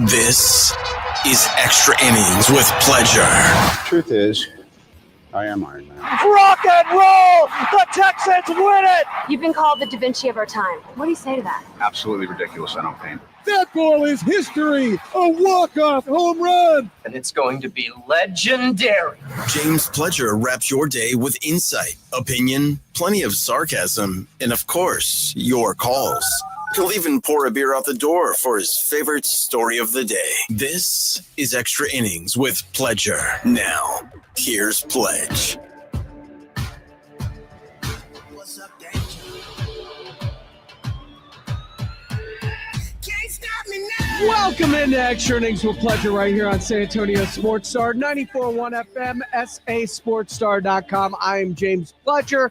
This is Extra Innings with Pleasure. Truth is, I am Iron Man. Rock and roll! The Texans win it! You've been called the Da Vinci of our time. What do you say to that? Absolutely ridiculous. I don't paint. That ball is history! A walk-off home run! And it's going to be legendary. James Pledger wraps your day with insight, opinion, plenty of sarcasm, and of course, your calls. He'll even pour a beer out the door for his favorite story of the day. This is Extra Innings with Pledger. Now, here's Pledge. What's up, Danger? Can't stop me now. Welcome into Extra Innings with Pleasure right here on San Antonio Sports Star, 94.1 FM, sasportstar.com. I am James Pledger.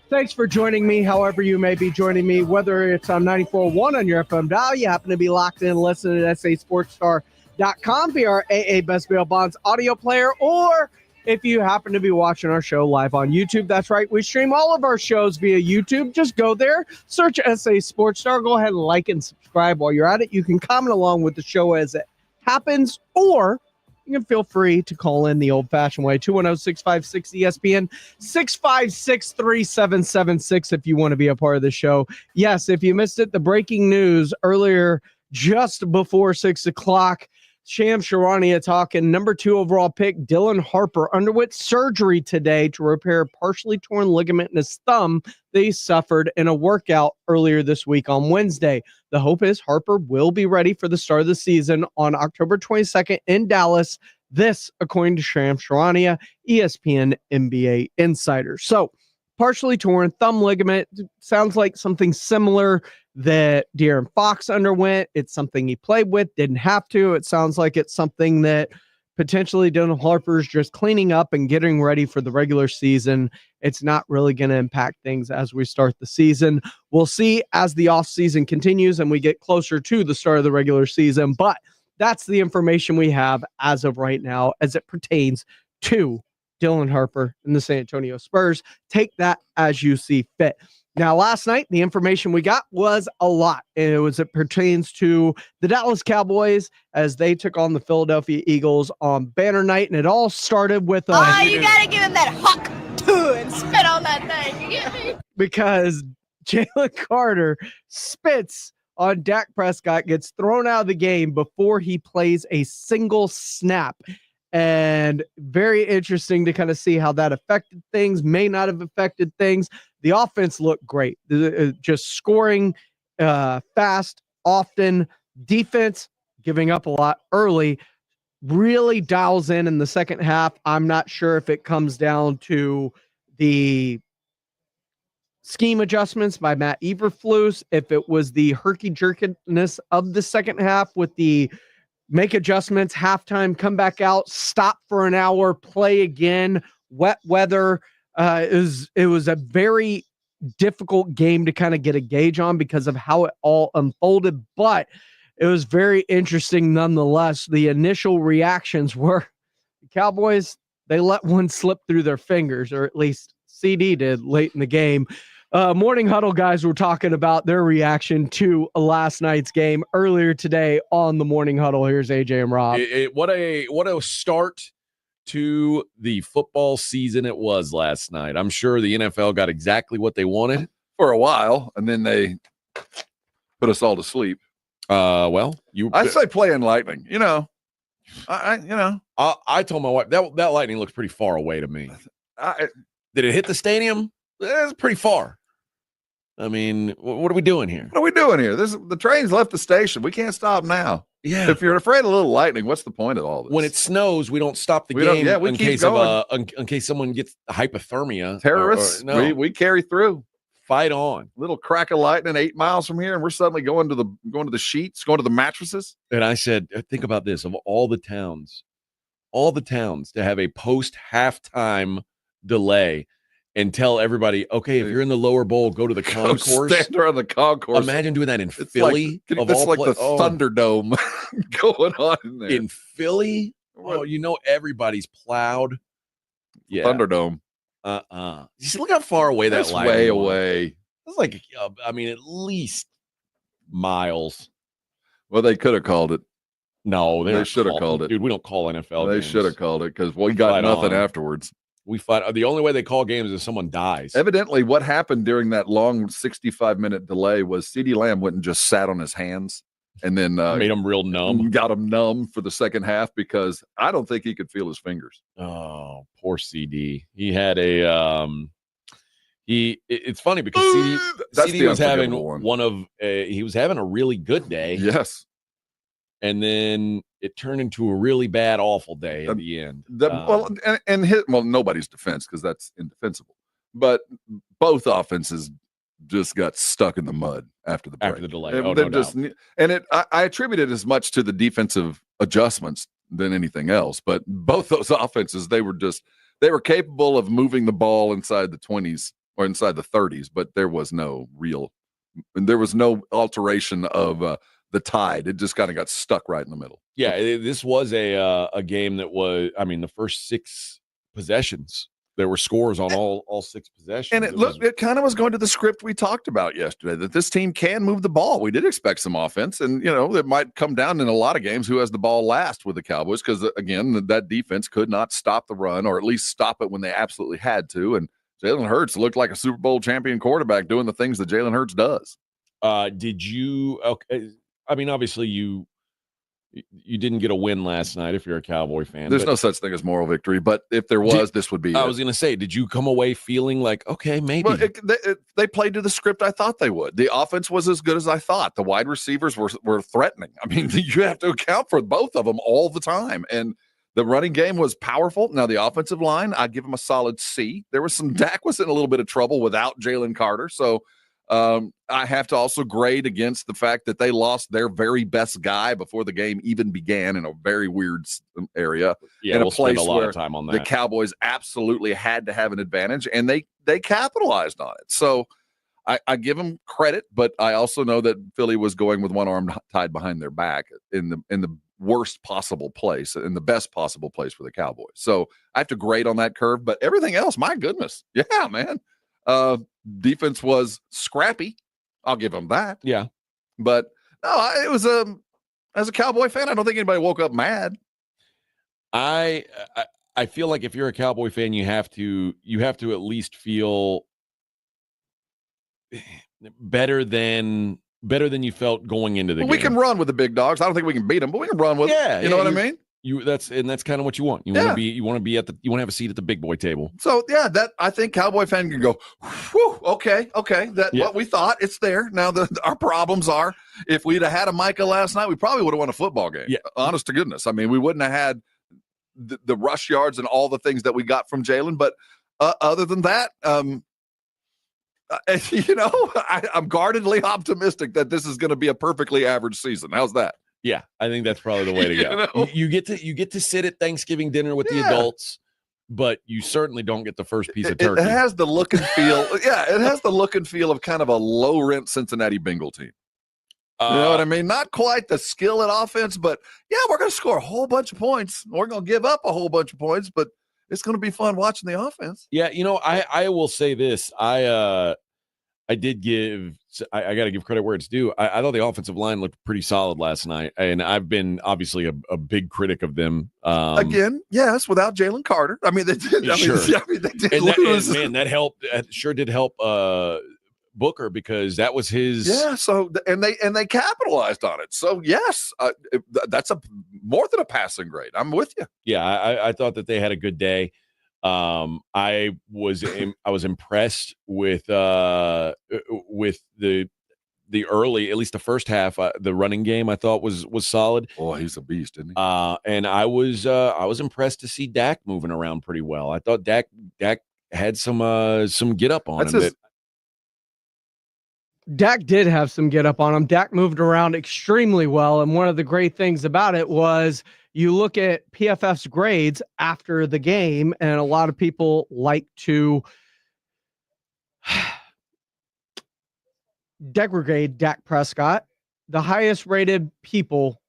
Thanks for joining me, however you may be joining me, whether it's on 94.1 on your FM dial, you happen to be locked in listening at sasportstar.com via our AA Best Bail Bonds audio player, or if you happen to be watching our show live on YouTube. That's right, we stream all of our shows via YouTube. Just go there, search SA Sports Star, go ahead and like and subscribe while you're at it. You can comment along with the show as it happens, or you can feel free to call in the old-fashioned way, 210-656-ESPN, 656-3776 if you want to be a part of the show. Yes, if you missed it, the breaking news earlier just before 6 o'clock, Shams Charania talking, number 2 overall pick, Dylan Harper, underwent surgery today to repair a partially torn ligament in his thumb that he suffered in a workout earlier this week on Wednesday. The hope is Harper will be ready for the start of the season on October 22nd in Dallas. This, according to Shams Charania, ESPN NBA insider. So, partially torn thumb ligament sounds like something similar that De'Aaron Fox underwent. It's something he played with, didn't have to. It sounds like it's something that potentially Dylan Harper's just cleaning up and getting ready for the regular season. It's not really going to impact things as we start the season. We'll see as the offseason continues and we get closer to the start of the regular season, but that's the information we have as of right now as it pertains to Dylan Harper and the San Antonio Spurs. Take that as you see fit. Now, last night, the information we got was a lot. It pertains to the Dallas Cowboys as they took on the Philadelphia Eagles on banner night, and it all started with you gotta give him that huck too and spit on that thing. You get me? Because Jalen Carter spits on Dak Prescott, gets thrown out of the game before he plays a single snap. And very interesting to kind of see how that affected things, may not have affected things. The offense looked great, just scoring fast, often. Defense giving up a lot early, really dials in the second half. I'm not sure if it comes down to the scheme adjustments by Matt Eberflus, if it was the herky-jerkiness of the second half with the make adjustments, halftime, come back out, stop for an hour, play again, wet weather. It was a very difficult game to kind of get a gauge on because of how it all unfolded, but it was very interesting nonetheless. The initial reactions were the Cowboys, they let one slip through their fingers, or at least CD did late in the game. Morning Huddle guys were talking about their reaction to last night's game earlier today on the Morning Huddle. Here's AJ and Rob. What a start to the football season it was last night. I'm sure the NFL got exactly what they wanted for a while, and then they put us all to sleep. I say playing lightning. I told my wife that lightning looks pretty far away to me. Did it hit the stadium? It's pretty far. I mean, what are we doing here? What are we doing here? The train's left the station. We can't stop now. Yeah. If you're afraid of a little lightning, what's the point of all this? When it snows, we don't stop the game in case someone gets hypothermia. Terrorists, we carry through. Fight on. Little crack of lightning 8 miles from here, and we're suddenly going to the sheets, going to the mattresses. And I said, think about this: of all the towns to have a post halftime delay and tell everybody, okay, if you're in the lower bowl, go to the concourse. Stand around the concourse. Imagine doing that in Philly. It's like the Thunderdome going on in there. In Philly? Oh, everybody's plowed. Yeah. Thunderdome. Just look how far away That's that way was. away. It's like, at least miles. Well, they could have called it No, They should have called it. Dude, we don't call NFL They games. should have called it because we got fight nothing on. afterwards. We fight. The only way they call games is someone dies. Evidently, what happened during that long 65-minute delay was CeeDee Lamb went and just sat on his hands and then Made him real numb. got him numb for the second half because I don't think he could feel his fingers. Oh, poor CD. He had a it's funny because CD was having he was having a really good day. Yes. And then it turned into a really bad, awful day at the end. Nobody's defense because that's indefensible. But both offenses just got stuck in the mud after the break. After the delay. I attribute it as much to the defensive adjustments than anything else. But both those offenses, they were capable of moving the ball inside the 20s or inside the 30s, but there was no alteration of the tide. It just kind of got stuck right in the middle. Yeah, this was a game that was, the first 6 possessions, there were scores on all 6 possessions. And it kind of was going to the script we talked about yesterday, that this team can move the ball. We did expect some offense, and, it might come down in a lot of games who has the ball last with the Cowboys because, again, that defense could not stop the run or at least stop it when they absolutely had to. And Jalen Hurts looked like a Super Bowl champion quarterback doing the things that Jalen Hurts does. Did you – okay. Obviously, you didn't get a win last night if you're a Cowboy fan. There's no such thing as moral victory, but if there was, this would be I was going to say, did you come away feeling like, okay, maybe? Well, they played to the script I thought they would. The offense was as good as I thought. The wide receivers were threatening. You have to account for both of them all the time. And the running game was powerful. Now, the offensive line, I give them a solid C. There was Dak was in a little bit of trouble without Jalen Carter, so I have to also grade against the fact that they lost their very best guy before the game even began in a very weird area. Yeah, in we'll spend a lot of time on that. The Cowboys absolutely had to have an advantage, and they capitalized on it. So I give them credit, but I also know that Philly was going with one arm tied behind their back in the worst possible place, in the best possible place for the Cowboys. So I have to grade on that curve, but everything else, my goodness, yeah, man. Defense was scrappy. I'll give them that. Yeah. But no, it was as a Cowboy fan, I don't think anybody woke up mad. I feel like if you're a Cowboy fan, you have to at least feel better than you felt going into the game. We can run with the big dogs. I don't think we can beat them, but we can run with them. You know what I mean? That's kind of what you want. You want to have a seat at the big boy table. So that I think Cowboy fan can go, whew, okay. What we thought, it's there. Now our problems are if we'd have had a Micah last night, we probably would have won a football game. Yeah. Honest to goodness. We wouldn't have had the rush yards and all the things that we got from Jalen. But other than that, I'm guardedly optimistic that this is going to be a perfectly average season. How's that? Yeah, I think that's probably the way to go. You get to sit at Thanksgiving dinner with the adults, but you certainly don't get the first piece of turkey. It has the look and feel. It has the look and feel of kind of a low-rent Cincinnati Bengal team. You know what I mean? Not quite the skill at offense, but we're going to score a whole bunch of points. We're going to give up a whole bunch of points, but it's going to be fun watching the offense. Yeah, I will say this. I did I got to give credit where it's due. I thought the offensive line looked pretty solid last night, and I've been obviously a big critic of them. Again, yes, without Jalen Carter. They did. Sure. They did lose. That helped. That sure did help Booker because that was his. Yeah. So and they capitalized on it. So yes, that's more than a passing grade. I'm with you. Yeah, I thought that they had a good day. I was impressed with the early, at least the first half, the running game I thought was solid. Oh, he's a beast, isn't he? And I was impressed to see Dak moving around pretty well. I thought Dak had some get up on him. Dak did have some get up on him. Dak moved around extremely well, and one of the great things about it was you look at PFF's grades after the game, and a lot of people like to degrade Dak Prescott. The highest rated people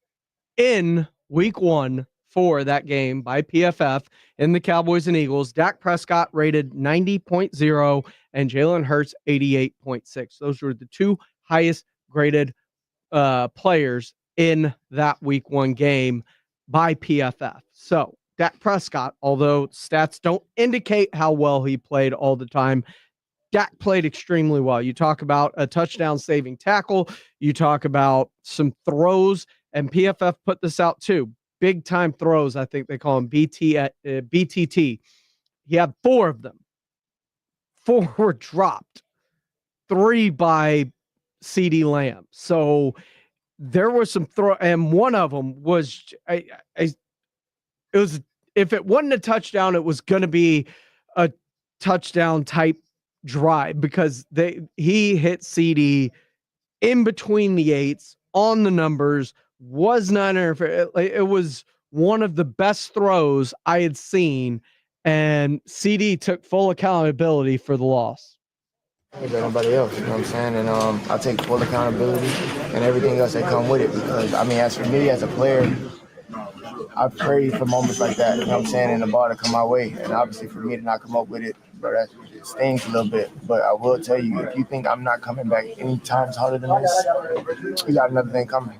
in week 1 for that game by PFF in the Cowboys and Eagles, Dak Prescott rated 90.0 and Jalen Hurts 88.6. Those were the two highest graded players in that week 1 game by PFF. So Dak Prescott, although stats don't indicate how well he played all the time, Dak played extremely well. You talk about a touchdown saving tackle. You talk about some throws, and PFF put this out too. Big time throws. I think they call them BTT. He had 4 of them. 4 were dropped. 3 by CD Lamb. So there was some throw, and one of them was it was, if it wasn't a touchdown, it was going to be a touchdown type drive because he hit CD in between the 8s on the numbers, was not interfered. It was one of the best throws I had seen, and CD took full accountability for the loss. Anybody else, you know what I'm saying? And I take full accountability and everything else that come with it because, I mean, as for me as a player, I pray for moments like that, you know what I'm saying, and the ball to come my way. And obviously for me to not come up with it, bro, it stings a little bit. But I will tell you, if you think I'm not coming back any times harder than this, you got another thing coming.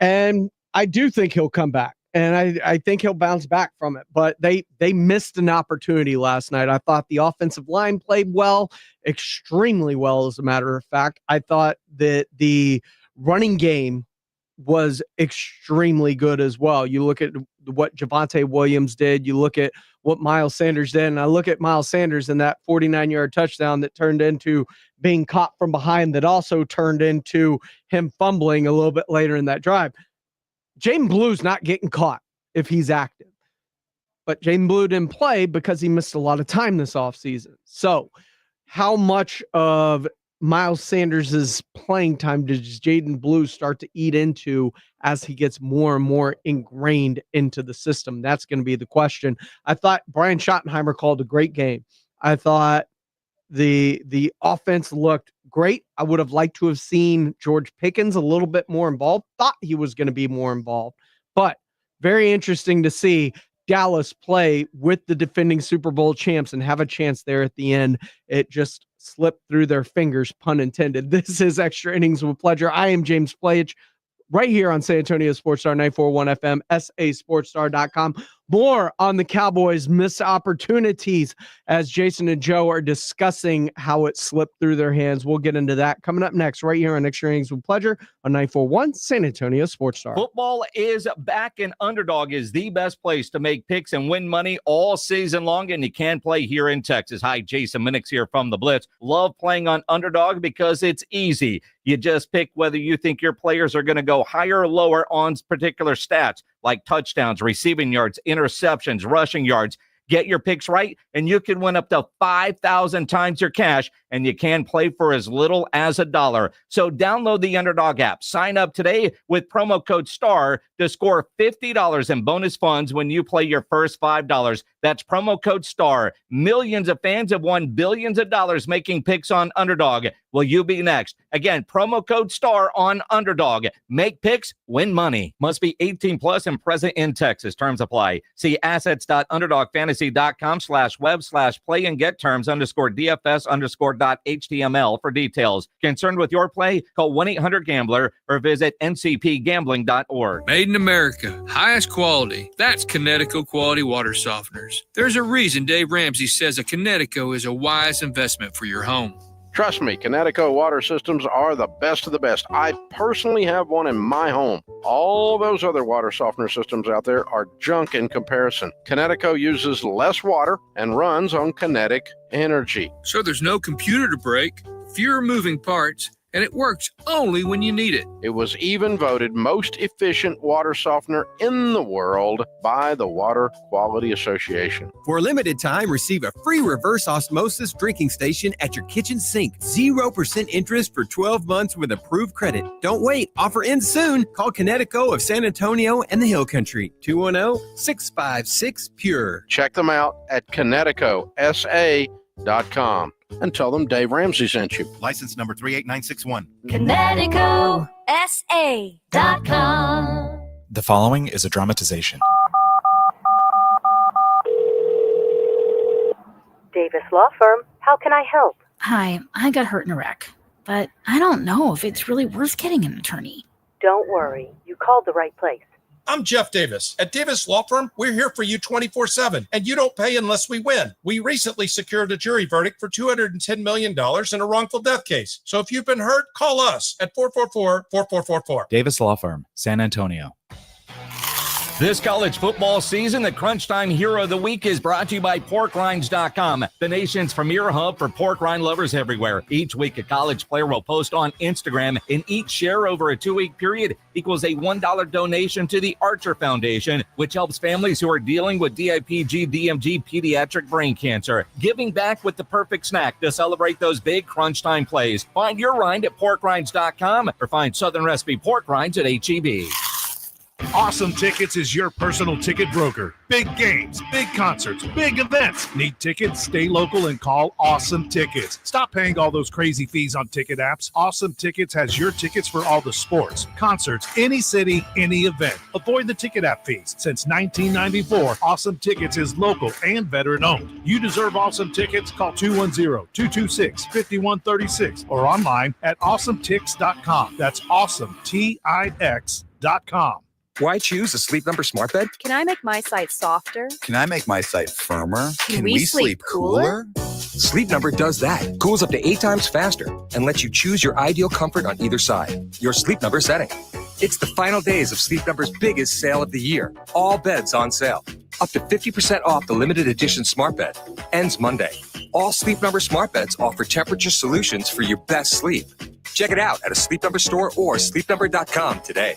And I do think he'll come back. And I think he'll bounce back from it. But they missed an opportunity last night. I thought the offensive line played well, extremely well, as a matter of fact. I thought that the running game was extremely good as well. You look at what Javonte Williams did. You look at what Miles Sanders did. And I look at Miles Sanders and that 49-yard touchdown that turned into being caught from behind, that also turned into him fumbling a little bit later in that drive. Jaden Blue's not getting caught if he's active. But Jaden Blue didn't play because he missed a lot of time this offseason. So how much of Miles Sanders' playing time does Jaden Blue start to eat into as he gets more and more ingrained into the system? That's going to be the question. I thought Brian Schottenheimer called a great game. I thought the offense looked great. I would have liked to have seen George Pickens a little bit more involved. Thought he was going to be more involved. But very interesting to see Dallas play with the defending Super Bowl champs and have a chance there at the end. It just slipped through their fingers, pun intended. This is Extra Innings with Pleasure. I am James Playage, right here on San Antonio Sports Star 941 FM, sasportstar.com. More on the Cowboys' missed opportunities as Jason and Joe are discussing how it slipped through their hands. We'll get into that coming up next, right here on Extra Innings with Pleasure on 941 San Antonio Sports Star. Football is back, and Underdog is the best place to make picks and win money all season long, and you can play here in Texas. Hi, Jason Minix here from The Blitz. Love playing on Underdog because it's easy. You just pick whether you think your players are going to go higher or lower on particular stats like touchdowns, receiving yards, interceptions, rushing yards. Get your picks right, and you can win up to 5,000 times your cash, and you can play for as little as $1. So download the Underdog app. Sign up today with promo code STAR to score $50 in bonus funds when you play your first $5. That's promo code STAR. Millions of fans have won billions of dollars making picks on Underdog. Will you be next? Again, promo code STAR on Underdog. Make picks, win money. Must be 18 plus and present in Texas. Terms apply. See assets.underdogfantasy.com/web/play and get terms _DFS_.html for details. Concerned with your play? Call 1-800-GAMBLER or visit ncpgambling.org. Made in America. Highest quality. That's Connecticut quality water softeners. There's a reason Dave Ramsey says a Connecticut is a wise investment for your home. Trust me, Connecticut water systems are the best of the best. I personally have one in my home. All those other water softener systems out there are junk in comparison. Connecticut uses less water and runs on kinetic energy. So there's no computer to break, fewer moving parts, and it works only when you need it. It was even voted most efficient water softener in the world by the Water Quality Association. For a limited time, receive a free reverse osmosis drinking station at your kitchen sink. 0% interest for 12 months with approved credit. Don't wait. Offer ends soon. Call Connecticut of San Antonio and the Hill Country. 210-656-PURE. Check them out at ConnecticutSA.com. and tell them Dave Ramsey sent you. License number 38961. ConnecticutSA.com. The following is a dramatization. Davis Law Firm, how can I help? Hi, I got hurt in a wreck, but I don't know if it's really worth getting an attorney. Don't worry, you called the right place. I'm Jeff Davis. At Davis Law Firm, we're here for you 24/7, and you don't pay unless we win. We recently secured a jury verdict for $210 million in a wrongful death case. So if you've been hurt, call us at 444-4444. Davis Law Firm, San Antonio. This college football season, the Crunch Time Hero of the Week is brought to you by PorkRinds.com, the nation's premier hub for pork rind lovers everywhere. Each week, a college player will post on Instagram, and each share over a 2-week period equals a $1 donation to the Archer Foundation, which helps families who are dealing with DIPG, DMG, pediatric brain cancer. Giving back with the perfect snack to celebrate those big Crunch Time plays. Find your rind at PorkRinds.com or find Southern Recipe Pork Rinds at HEB. Awesome Tickets is your personal ticket broker. Big games, big concerts, big events. Need tickets? Stay local and call Awesome Tickets. Stop paying all those crazy fees on ticket apps. Awesome Tickets has your tickets for all the sports, concerts, any city, any event. Avoid the ticket app fees. Since 1994, Awesome Tickets is local and veteran owned. You deserve Awesome Tickets. Call 210-226-5136 or online at awesometix.com. That's awesometix.com. Why choose a Sleep Number smart bed? Can I make my site softer? Can I make my site firmer? Can we sleep cooler? Sleep Number does that. Cools up to 8 times faster and lets you choose your ideal comfort on either side. Your Sleep Number setting. It's the final days of Sleep Number's biggest sale of the year. All beds on sale. Up to 50% off the limited edition smart bed. Ends Monday. All Sleep Number smart beds offer temperature solutions for your best sleep. Check it out at a Sleep Number store or sleepnumber.com today.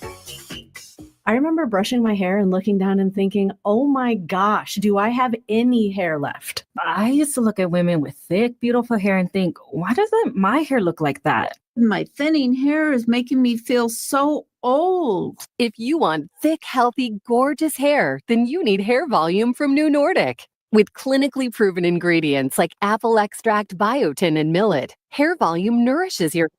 I remember brushing my hair and looking down and thinking, oh my gosh, do I have any hair left? I used to look at women with thick, beautiful hair and think, why doesn't my hair look like that? My thinning hair is making me feel so old. If you want thick, healthy, gorgeous hair, then you need Hair Volume from New Nordic. With clinically proven ingredients like apple extract, biotin, and millet, Hair Volume nourishes your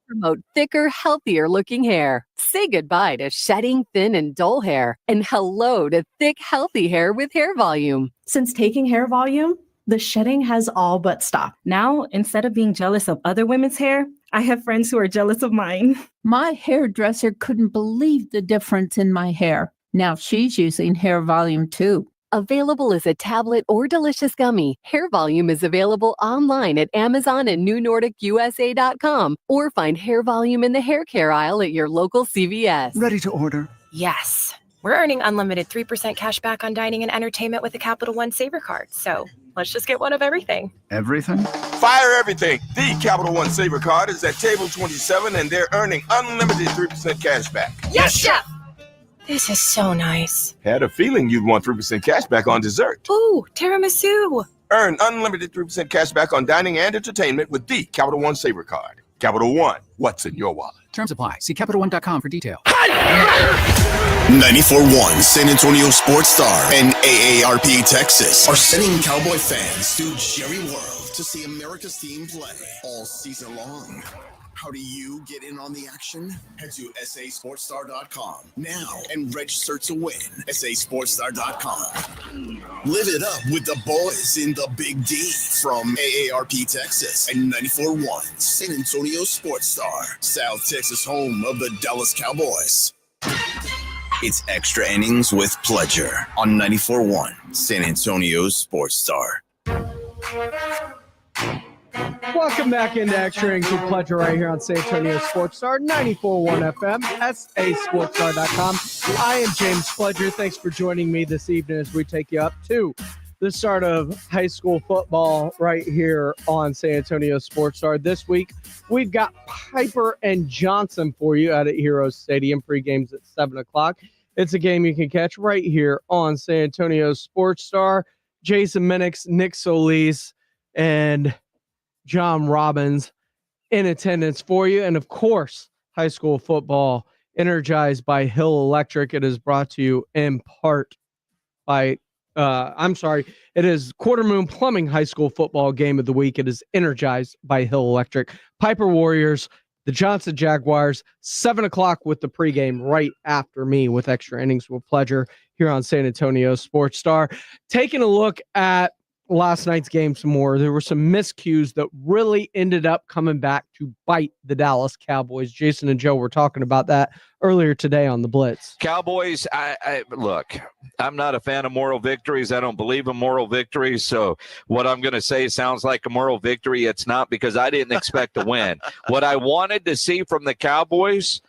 promote thicker, healthier looking hair. Say goodbye to shedding, thin, and dull hair, and hello to thick, healthy hair with Hair Volume. Since taking Hair Volume, the shedding has all but stopped. Now, instead of being jealous of other women's hair, I have friends who are jealous of mine. My hairdresser couldn't believe the difference in my hair. Now she's using Hair Volume too. Available as a tablet or delicious gummy, Hair Volume is available online at Amazon and NewNordicUSA.com, or find Hair Volume in the hair care aisle at your local CVS. Ready to order? Yes. We're earning unlimited 3% cash back on dining and entertainment with a Capital One Saver card. So let's just get one of everything. Everything? Fire everything. The Capital One Saver card is at table 27, and they're earning unlimited 3% cash back. Yes, Chef! This is so nice. Had a feeling you'd want 3% cash back on dessert. Ooh, tiramisu. Earn unlimited 3% cash back on dining and entertainment with the Capital One Saver card. Capital One, what's in your wallet? Terms apply. See CapitalOne.com for details. 94.1 San Antonio Sports Star and AARP Texas are sending Cowboy fans to Jerry World to see America's team play all season long. How do you get in on the action? Head to sasportstar.com now and register to win. sasportstar.com. Live it up with the boys in the Big D from AARP Texas and 94.1 San Antonio Sports Star, South Texas home of the Dallas Cowboys. It's Extra Innings with Pledger on 94.1 San Antonio Sports Star. Welcome back into Extra Innings with Pledger right here on San Antonio Sports Star, 94.1 FM, sasportstar.com. I am James Pledger. Thanks for joining me this evening as we take you up to the start of high school football right here on San Antonio Sports Star. This week, we've got Piper and Johnson for you out at Heroes Stadium. Pre-games at 7 o'clock. It's a game you can catch right here on San Antonio Sports Star. Jason Minix, Nick Solis, and John Robbins in attendance for you. And of course, high school football energized by Hill Electric. It is brought to you in part by, it is Quarter Moon Plumbing High School Football Game of the Week. It is energized by Hill Electric. Piper Warriors, the Johnson Jaguars, 7 o'clock with the pregame right after me with Extra Innings with Pledger here on San Antonio Sports Star. Taking a look at last night's game some more. There were some miscues that really ended up coming back to bite the Dallas Cowboys. Jason and Joe were talking about that earlier today on the Blitz. Cowboys, I look, I'm not a fan of moral victories. I don't believe in moral victories. So what I'm going to say sounds like a moral victory. It's not, because I didn't expect to win. What I wanted to see from the Cowboys,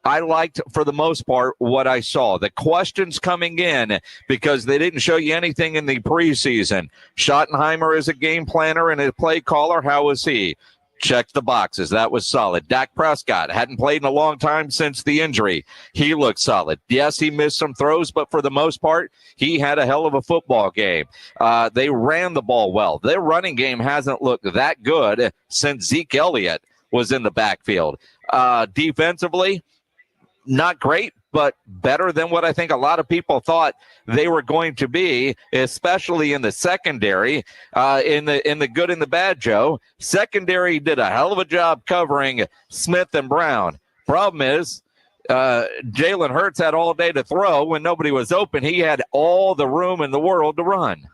I liked, for the most part, what I saw. The questions coming in, because they didn't show you anything in the preseason. Schottenheimer is a game planner and a play caller. How was he? Checked the boxes. That was solid. Dak Prescott hadn't played in a long time since the injury. He looked solid. Yes, he missed some throws, but for the most part, he had a hell of a football game. They ran the ball well. Their running game hasn't looked that good since Zeke Elliott was in the backfield. Defensively, not great, but better than what I think a lot of people thought they were going to be, especially in the secondary, in the good and the bad, Joe. Secondary did a hell of a job covering Smith and Brown. Problem is, Jalen Hurts had all day to throw when nobody was open. He had all the room in the world to run.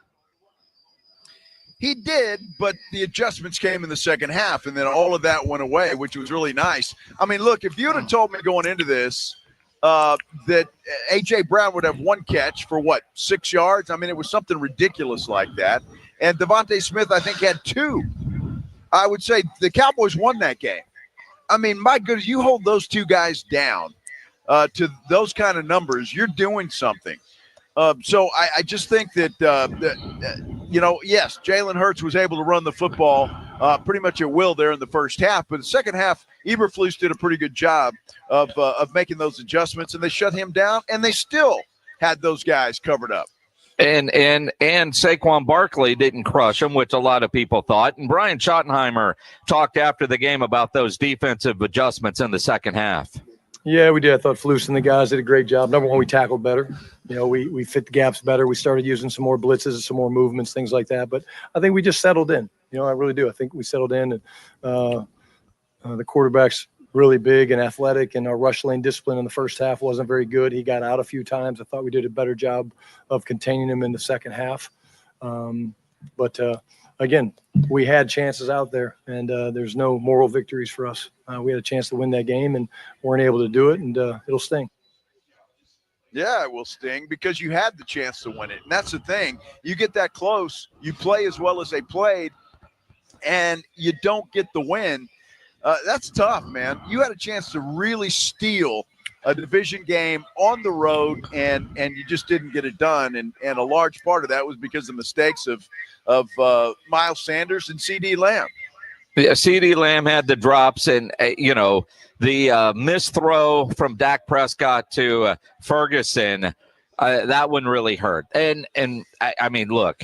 He did, but the adjustments came in the second half, and then all of that went away, which was really nice. I mean, look, if you'd have told me going into this that A.J. Brown would have one catch for, 6 yards? I mean, it was something ridiculous like that. And Devontae Smith, I think, had 2. I would say the Cowboys won that game. I mean, my goodness, you hold those 2 guys down to those kind of numbers, you're doing something. So I just think that, yes, Jalen Hurts was able to run the football pretty much at will there in the first half. But the second half, Eberflus did a pretty good job of making those adjustments, and they shut him down, and they still had those guys covered up. And Saquon Barkley didn't crush him, which a lot of people thought. And Brian Schottenheimer talked after the game about those defensive adjustments in the second half. Yeah, we did. I thought Flus and the guys did a great job. Number one, we tackled better. We fit the gaps better. We started using some more blitzes, some more movements, things like that. But I think we just settled in. I really do. I think we settled in. And the quarterback's really big and athletic, and our rush lane discipline in the first half wasn't very good. He got out a few times. I thought we did a better job of containing him in the second half. Again, we had chances out there, and there's no moral victories for us. We had a chance to win that game and weren't able to do it, and it'll sting. Yeah, it will sting because you had the chance to win it. And that's the thing. You get that close, you play as well as they played, and you don't get the win. That's tough, man. You had a chance to really steal a division game on the road, and you just didn't get it done. And a large part of that was because of mistakes of Miles Sanders and C.D. Lamb. Yeah, C.D. Lamb had the drops, and the missed throw from Dak Prescott to Ferguson, that one really hurt. And I mean, look,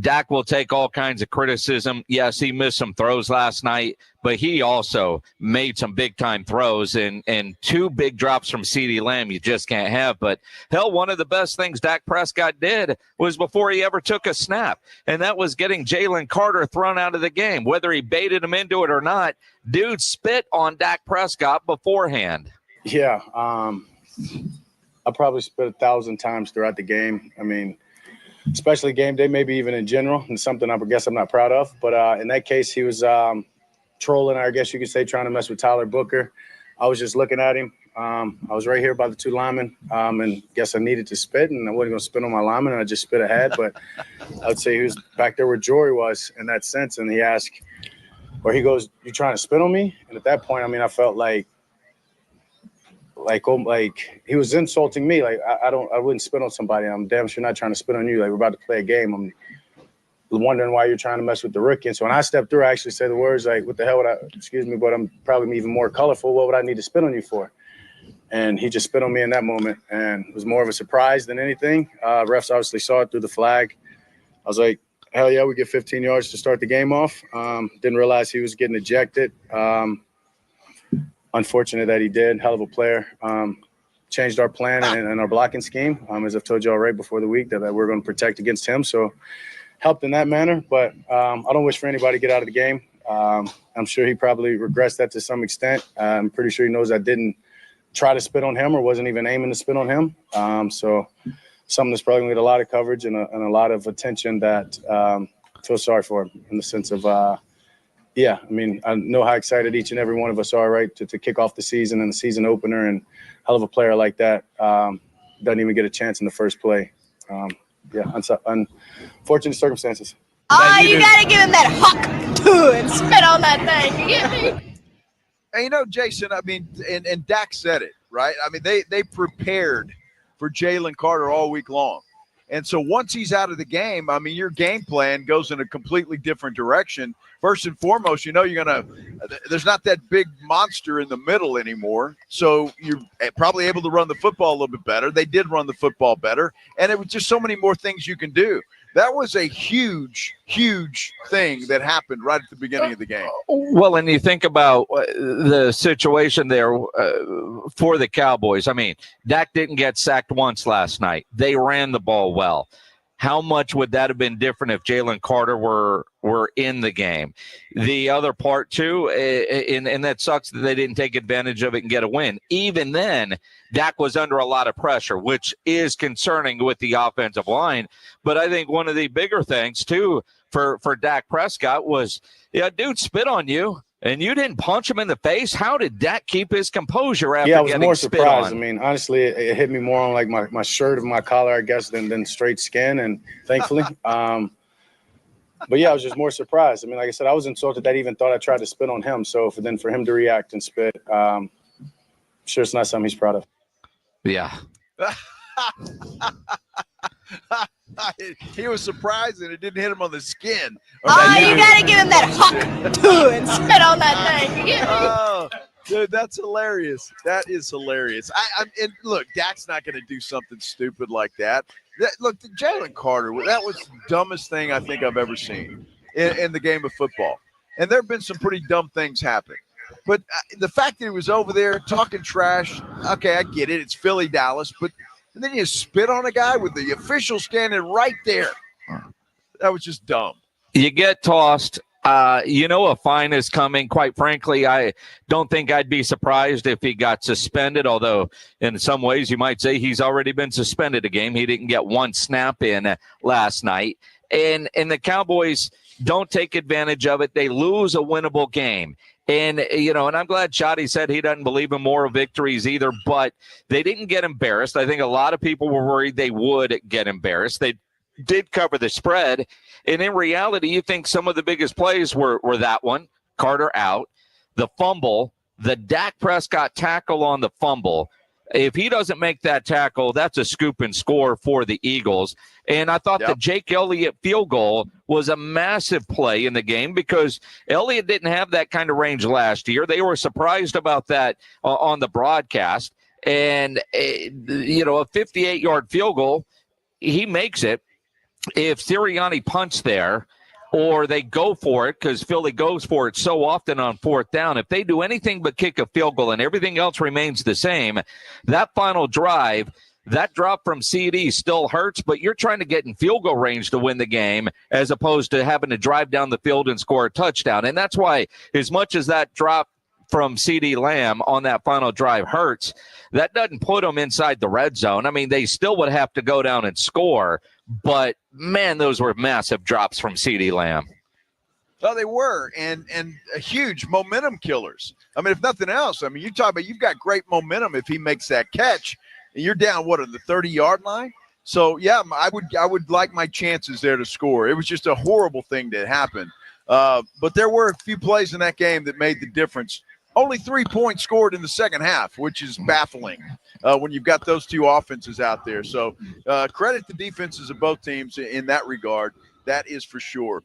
Dak will take all kinds of criticism. Yes, he missed some throws last night, but he also made some big-time throws, and 2 big drops from CeeDee Lamb you just can't have. But, hell, one of the best things Dak Prescott did was before he ever took a snap, and that was getting Jalen Carter thrown out of the game. Whether he baited him into it or not, dude spit on Dak Prescott beforehand. Yeah, I probably spit 1,000 times throughout the game. I mean, especially game day, maybe even in general, and something I guess I'm not proud of. But in that case, he was trolling, I guess you could say, trying to mess with Tyler Booker. I was just looking at him. I was right here by the 2 linemen, and guess I needed to spit, and I wasn't going to spit on my lineman, and I just spit ahead. But I would say he was back there where Jory was in that sense, and he asked, or he goes, "You trying to spit on me?" And at that point, I mean, I felt like he was insulting me. Like I wouldn't spit on somebody. I'm damn sure not trying to spit on you. Like, we're about to play a game. I'm wondering why you're trying to mess with the rookie. And so when I stepped through, I actually said the words like, "What the hell would I? Excuse me, but I'm probably even more colorful. What would I need to spit on you for?" And he just spit on me in that moment, and it was more of a surprise than anything. Refs obviously saw it through the flag. I was like, "Hell yeah, we get 15 yards to start the game off." Didn't realize he was getting ejected. Unfortunate that he did. Hell of a player. Changed our plan and our blocking scheme. As I've told you all right before the week, that we're going to protect against him. So helped in that manner. But I don't wish for anybody to get out of the game. I'm sure he probably regrets that to some extent. I'm pretty sure he knows I didn't try to spit on him or wasn't even aiming to spit on him. So something that's probably going to get a lot of coverage and a lot of attention that I feel sorry for him in the sense of, yeah, I mean, I know how excited each and every one of us are, right, to kick off the season and the season opener, and hell of a player like that doesn't even get a chance in the first play. Yeah, unfortunate circumstances. Oh, you got to give him that huck too and spit on that thing. You get me? And you know, Jason, I mean, and Dak said it, right? I mean, they prepared for Jalen Carter all week long. And so once he's out of the game, I mean, your game plan goes in a completely different direction. First and foremost, you know, there's not that big monster in the middle anymore. So you're probably able to run the football a little bit better. They did run the football better. And it was just so many more things you can do. That was a huge, huge thing that happened right at the beginning of the game. Well, and you think about the situation there for the Cowboys. I mean, Dak didn't get sacked once last night. They ran the ball well. How much would that have been different if Jalen Carter were in the game? The other part, too, and that sucks that they didn't take advantage of it and get a win. Even then, Dak was under a lot of pressure, which is concerning with the offensive line. But I think one of the bigger things, too, for Dak Prescott was, yeah, dude spit on you, and you didn't punch him in the face. How did Dak keep his composure after I was getting more spit surprised. on? I mean, honestly, it hit me more on like my shirt and my collar, I guess, than straight skin, and thankfully. But yeah, I was just more surprised. I mean, like I said, I was insulted that he even thought I tried to spit on him. So for him to react and spit, sure it's not something he's proud of. Yeah. He was surprised and it didn't hit him on the skin. Oh, you got to give him that huck too and spit on that thing. You get me? Oh, dude, that's hilarious. That is hilarious. And look, Dak's not going to do something stupid like that. Look, Jalen Carter, that was the dumbest thing I think I've ever seen in the game of football. And there have been some pretty dumb things happen. But the fact that he was over there talking trash, okay, I get it. It's Philly, Dallas. But and then you spit on a guy with the official standing right there. That was just dumb. You get tossed. You know a fine is coming. Quite frankly, I don't think I'd be surprised if he got suspended, although in some ways you might say he's already been suspended a game. He didn't get one snap in last night. And the Cowboys don't take advantage of it. They lose a winnable game. And, you know, and I'm glad Shoddy said he doesn't believe in moral victories either, but they didn't get embarrassed. I think a lot of people were worried they would get embarrassed. They did cover the spread. And in reality, you think some of the biggest plays were that one, Carter out, the fumble, the Dak Prescott tackle on the fumble. If he doesn't make that tackle, that's a scoop and score for the Eagles. And I thought the Jake Elliott field goal was a massive play in the game because Elliott didn't have that kind of range last year. They were surprised about that on the broadcast. And, you know, a 58-yard field goal, he makes it. If Sirianni punts there, or they go for it because Philly goes for it so often on fourth down. If they do anything but kick a field goal and everything else remains the same, that final drive, that drop from CD still hurts, but you're trying to get in field goal range to win the game as opposed to having to drive down the field and score a touchdown. And that's why as much as that drop from CD Lamb on that final drive hurts, that doesn't put them inside the red zone. I mean, they still would have to go down and score, but man, those were massive drops from CD Lamb. Oh, they were, and huge momentum killers. I mean, if nothing else, I mean, you talk about you've got great momentum if he makes that catch, and you're down at the 30-yard line. So yeah, I would like my chances there to score. It was just a horrible thing that happened, but there were a few plays in that game that made the difference. Only 3 points scored in the second half, which is baffling when you've got those two offenses out there. So credit the defenses of both teams in that regard. That is for sure.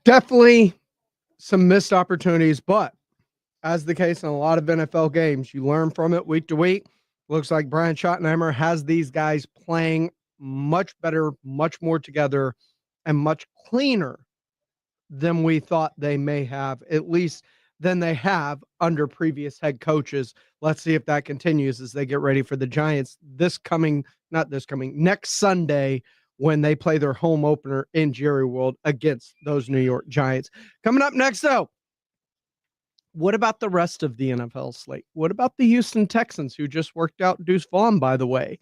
Definitely some missed opportunities, but as the case in a lot of NFL games, you learn from it week to week. Looks like Brian Schottenheimer has these guys playing much better, much more together, and much cleaner than we thought they may have, at least than they have under previous head coaches. Let's see if that continues as they get ready for the Giants next Sunday when they play their home opener in Jerry World against those New York Giants. Coming up next, though, What about the rest of the NFL slate? What about the Houston Texans, who just worked out Deuce Vaughn, by the way?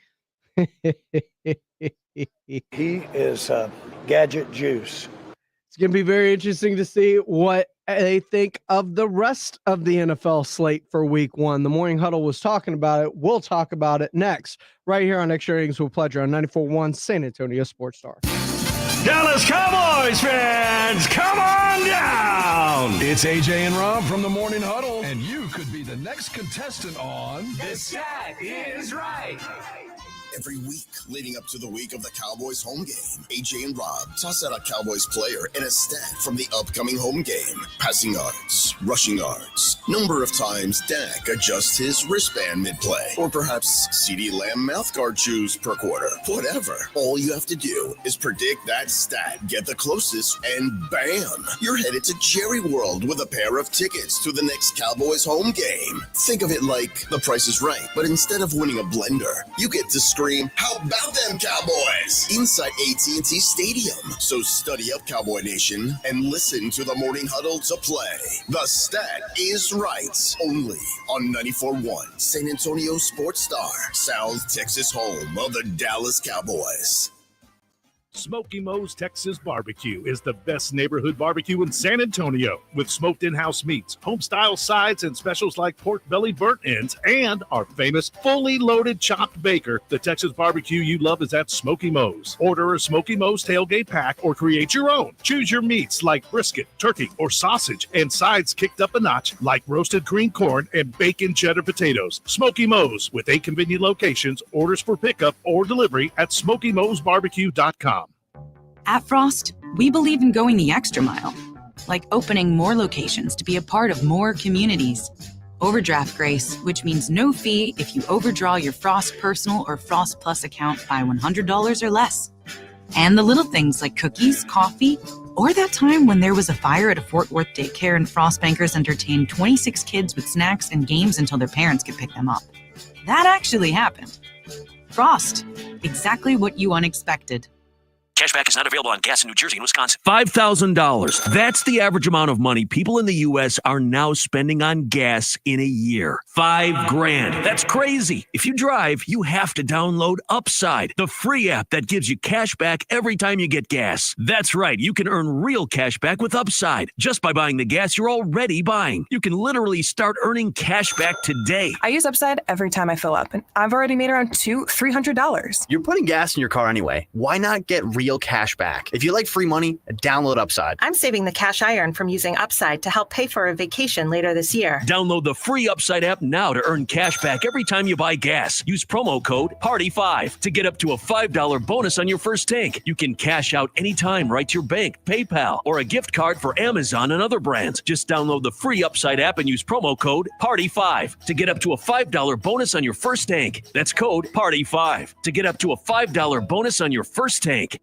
He is gadget juice. It's going to be very interesting to see what they think of the rest of the NFL slate for week 1. The Morning Huddle was talking about it. We'll talk about it next, right here on Extra Innings with Pleasure on 94.1 San Antonio Sports Star. Dallas Cowboys fans, come on down! It's AJ and Rob from the Morning Huddle, and you could be the next contestant on The Stat Is Right. Every week leading up to the week of the Cowboys home game, AJ and Rob toss out a Cowboys player and a stat from the upcoming home game. Passing yards, rushing yards, number of times Dak adjusts his wristband mid-play, or perhaps CeeDee Lamb mouthguard chews per quarter. Whatever. All you have to do is predict that stat, get the closest, and bam! You're headed to Jerry World with a pair of tickets to the next Cowboys home game. Think of it like The Price is Right, but instead of winning a blender, you get to scream, "How about them Cowboys?" inside AT&T Stadium. So study up, Cowboy Nation, and listen to the Morning Huddle to play. The Stat Is Right, only on 94.1 San Antonio Sports Star, South Texas home of the Dallas Cowboys. Smoky Mo's Texas Barbecue is the best neighborhood barbecue in San Antonio, with smoked in-house meats, home-style sides, and specials like pork belly burnt ends, and our famous fully loaded chopped baker. The Texas barbecue you love is at Smoky Mo's. Order a Smoky Mo's tailgate pack or create your own. Choose your meats like brisket, turkey, or sausage, and sides kicked up a notch like roasted green corn and bacon cheddar potatoes. Smoky Mo's, with 8 convenient locations, orders for pickup or delivery at SmokyMo'sBarbecue.com. At Frost, we believe in going the extra mile, like opening more locations to be a part of more communities. Overdraft grace, which means no fee if you overdraw your Frost Personal or Frost Plus account by $100 or less. And the little things like cookies, coffee, or that time when there was a fire at a Fort Worth daycare and Frost bankers entertained 26 kids with snacks and games until their parents could pick them up. That actually happened. Frost, exactly what you unexpected. Cashback is not available on gas in New Jersey and Wisconsin. $5,000. That's the average amount of money people in the U.S. are now spending on gas in a year. $5,000. That's crazy. If you drive, you have to download Upside, the free app that gives you cash back every time you get gas. That's right. You can earn real cash back with Upside just by buying the gas you're already buying. You can literally start earning cash back today. I use Upside every time I fill up, and I've already made around $300. You're putting gas in your car anyway. Why not get real cash back? If you like free money, download Upside. I'm saving the cash I earn from using Upside to help pay for a vacation later this year. Download the free Upside app now to earn cash back every time you buy gas. Use promo code PARTY5 to get up to a $5 bonus on your first tank. You can cash out anytime right to your bank, PayPal, or a gift card for Amazon and other brands. Just download the free Upside app and use promo code PARTY5 to get up to a $5 bonus on your first tank. That's code PARTY5 to get up to a $5 bonus on your first tank.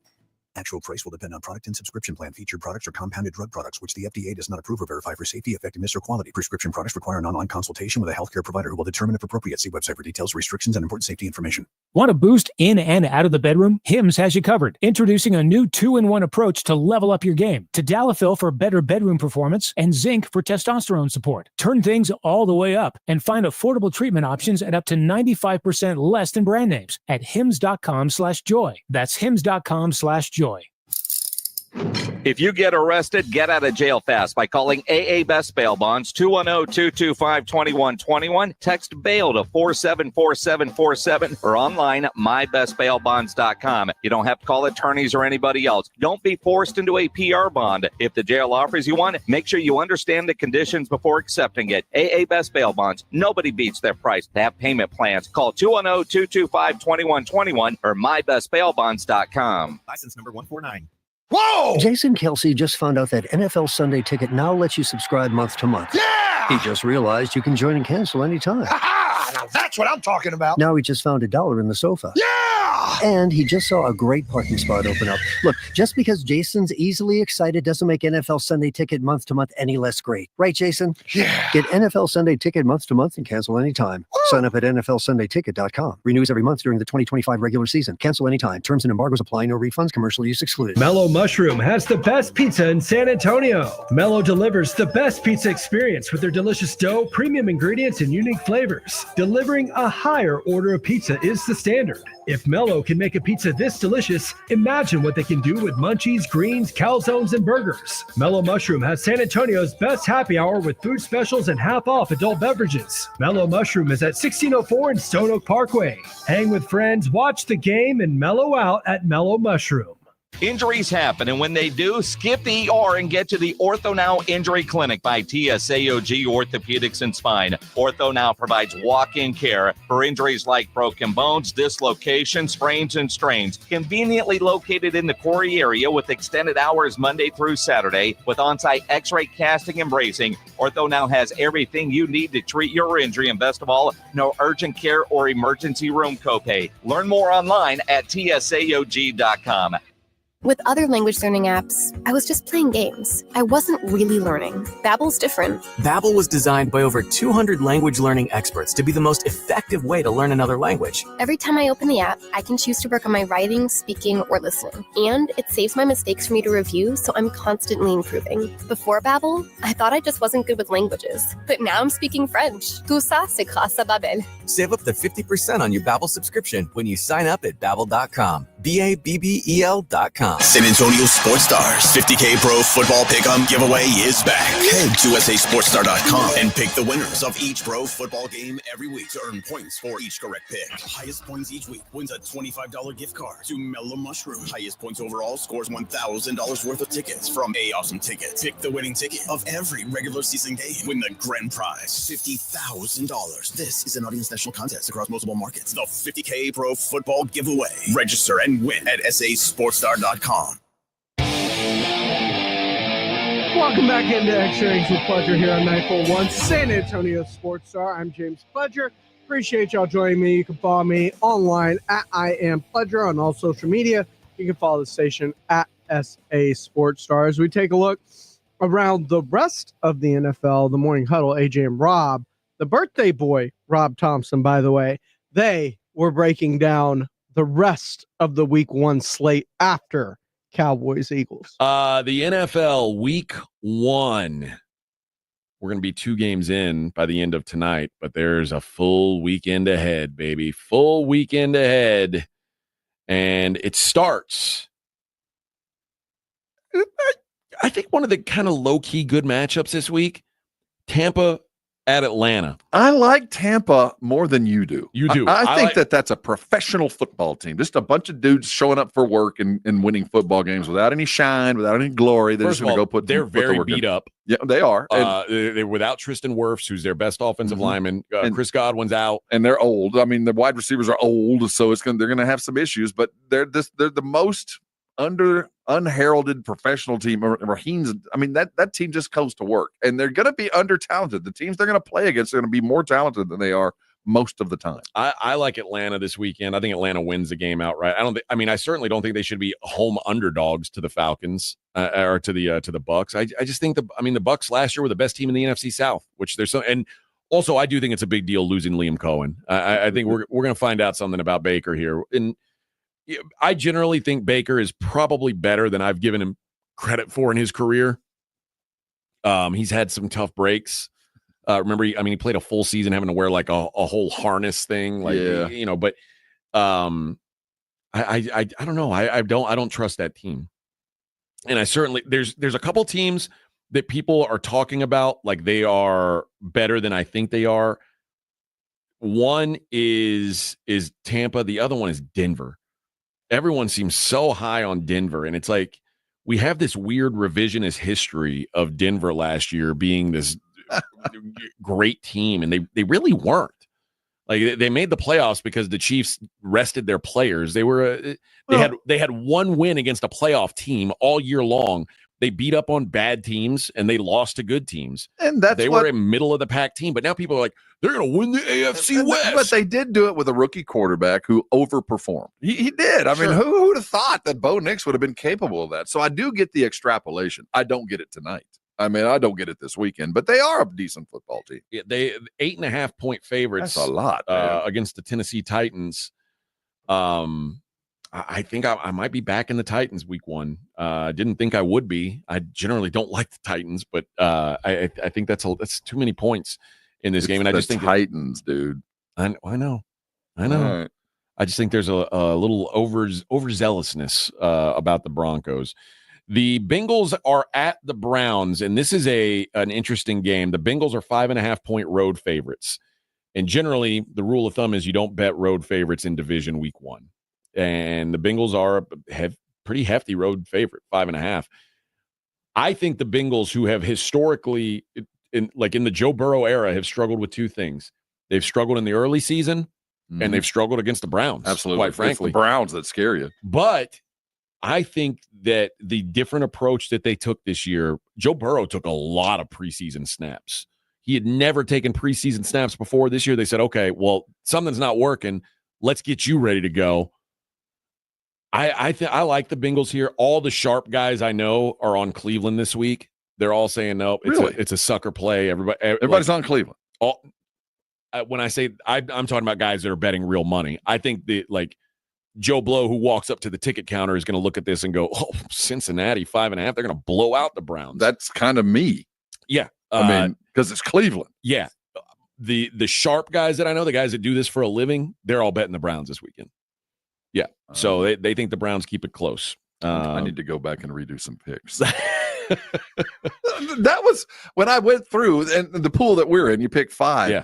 Actual price will depend on product and subscription plan. Featured products are compounded drug products, which the FDA does not approve or verify for safety, effectiveness, or quality. Prescription products require an online consultation with a healthcare provider who will determine if appropriate. See website for details, restrictions, and important safety information. Want to boost in and out of the bedroom? Hims has you covered. Introducing a new 2-in-1 approach to level up your game. Tadalafil for better bedroom performance and zinc for testosterone support. Turn things all the way up and find affordable treatment options at up to 95% less than brand names at hims.com/joy. That's hims.com/joy. If you get arrested, get out of jail fast by calling AA Best Bail Bonds, 210-225-2121. Text bail to 474747 or online at mybestbailbonds.com. You don't have to call attorneys or anybody else. Don't be forced into a PR bond. If the jail offers you one, make sure you understand the conditions before accepting it. AA Best Bail Bonds. Nobody beats their price. They have payment plans. Call 210-225-2121 or mybestbailbonds.com. License number 149. Whoa! Jason Kelsey just found out that NFL Sunday Ticket now lets you subscribe month to month. Yeah! He just realized you can join and cancel anytime. Ha-ha! Now that's what I'm talking about. Now he just found $1 in the sofa. Yeah! And he just saw a great parking spot open up. Look, just because Jason's easily excited doesn't make NFL Sunday Ticket month to month any less great. Right, Jason? Yeah. Get NFL Sunday Ticket month to month and cancel anytime. Sign up at NFLSundayTicket.com. Renews every month during the 2025 regular season. Cancel anytime. Terms and embargoes apply. No refunds. Commercial use excluded. Mellow Mushroom has the best pizza in San Antonio. Mellow delivers the best pizza experience with their delicious dough, premium ingredients, and unique flavors. Delivering a higher order of pizza is the standard. If Mellow can make a pizza this delicious, imagine what they can do with munchies, greens, calzones, and burgers. Mellow Mushroom has San Antonio's best happy hour with food specials and half off adult beverages. Mellow Mushroom is at 1604 in Stone Oak Parkway. Hang with friends, watch the game, and mellow out at Mellow Mushroom. Injuries happen, and when they do, skip the ER and get to the Ortho Now Injury Clinic by TSAOG Orthopedics and Spine. Ortho Now provides walk-in care for injuries like broken bones, dislocations, sprains, and strains. Conveniently located in the Quarry area with extended hours Monday through Saturday with on-site x-ray casting and bracing, Ortho Now has everything you need to treat your injury, and best of all, no urgent care or emergency room copay. Learn more online at tsaog.com. With other language learning apps, I was just playing games. I wasn't really learning. Babbel's different. Babbel was designed by over 200 language learning experts to be the most effective way to learn another language. Every time I open the app, I can choose to work on my writing, speaking, or listening. And it saves my mistakes for me to review, so I'm constantly improving. Before Babbel, I thought I just wasn't good with languages. But now I'm speaking French. Tout ça, c'est grâce à Babbel. Save up to 50% on your Babbel subscription when you sign up at Babbel.com. Babbel.com. San Antonio Sports Stars 50K Pro Football Pick'em giveaway is back. Head to SASportsStar.com and pick the winners of each pro football game every week to earn points for each correct pick. Highest points each week wins a $25 gift card to Mellow Mushroom. Highest points overall scores $1,000 worth of tickets from A Awesome Tickets. Pick the winning ticket of every regular season game. Win the grand prize, $50,000. This is an audience national contest across multiple markets. The 50K Pro Football Giveaway. Register and win at SASportsStar.com. Welcome back into Extra Innings with Pledger here on 941 San Antonio Sports Star. I'm James Pledger. Appreciate y'all joining me. You can follow me online at I Am Pledger on all social media. You can follow the station at SA Sports Star. As we take a look around the rest of the NFL, the Morning Huddle, AJ and Rob, the birthday boy, Rob Thompson, by the way, they were breaking down the rest of the week one slate after Cowboys Eagles. The NFL week one. We're going to be 2 games in by the end of tonight, but there's a full weekend ahead, baby. Full weekend ahead. And it starts. I think one of the kind of low-key good matchups this week, Tampa at Atlanta. I like Tampa more than you do. You do. I think that's a professional football team. Just a bunch of dudes showing up for work and winning football games without any shine, without any glory. They're just going to go put. They're very the beat up. Yeah, they are. They're without Tristan Wirfs, who's their best offensive lineman. Chris Godwin's out, and they're old. I mean, the wide receivers are old, so they're going to have some issues. But they're the most unheralded professional team. Raheem's, I mean, that team just comes to work, and they're going to be under talented. The teams they're going to play against are going to be more talented than they are most of the time. I like Atlanta this weekend. I think Atlanta wins the game outright. I certainly don't think they should be home underdogs to the Falcons or to the Bucks. I just think the Bucks last year were the best team in the NFC South, which there's so, and also I do think it's a big deal losing Liam Cohen. I think we're going to find out something about Baker here. And I generally think Baker is probably better than I've given him credit for in his career. He's had some tough breaks. Remember, he played a full season having to wear like a whole harness thing, but I don't know. I don't trust that team. And I certainly there's a couple teams that people are talking about like they are better than I think they are. One is Tampa. The other one is Denver. Everyone seems so high on Denver, and it's like we have this weird revisionist history of Denver last year being this great team, and they really weren't. Like they made the playoffs because the Chiefs rested their players. They had one win against a playoff team all year long. They beat up on bad teams and they lost to good teams. And they were a middle of the pack team, but now people are like, they're going to win the AFC West. But they did do it with a rookie quarterback who overperformed. He did. I mean, who would have thought that Bo Nix would have been capable of that? So I do get the extrapolation. I don't get it tonight. I mean, I don't get it this weekend, but they are a decent football team. Yeah, they 8.5-point favorites. That's a lot, man. Against the Tennessee Titans. I think I might be back in the Titans week 1. I didn't think I would be. I generally don't like the Titans, but I think that's too many points in this game. And I just think Titans, dude. I know. Right. I just think there's a little overzealousness about the Broncos. The Bengals are at the Browns, and this is an interesting game. The Bengals are 5.5-point road favorites. And generally, the rule of thumb is you don't bet road favorites in division week 1. And the Bengals are pretty hefty road favorite, 5.5. I think the Bengals, who have historically, in the Joe Burrow era, have struggled with two things. They've struggled in the early season, and they've struggled against the Browns. Absolutely. Quite frankly. It's the Browns that scare you. But I think that the different approach that they took this year, Joe Burrow took a lot of preseason snaps. He had never taken preseason snaps before. This year they said, okay, well, something's not working. Let's get you ready to go. I like the Bengals here. All the sharp guys I know are on Cleveland this week. They're all saying, no, it's a sucker play. Everybody's on Cleveland. When I say I'm talking about guys that are betting real money, I think Joe Blow, who walks up to the ticket counter, is going to look at this and go, oh, Cincinnati, 5.5. They're going to blow out the Browns. That's kind of me. Yeah. I mean, because it's Cleveland. Yeah. The sharp guys that I know, the guys that do this for a living, they're all betting the Browns this weekend. Yeah. So they think the Browns keep it close. I need to go back and redo some picks. That was when I went through and the pool that we're in, you pick 5. Yeah.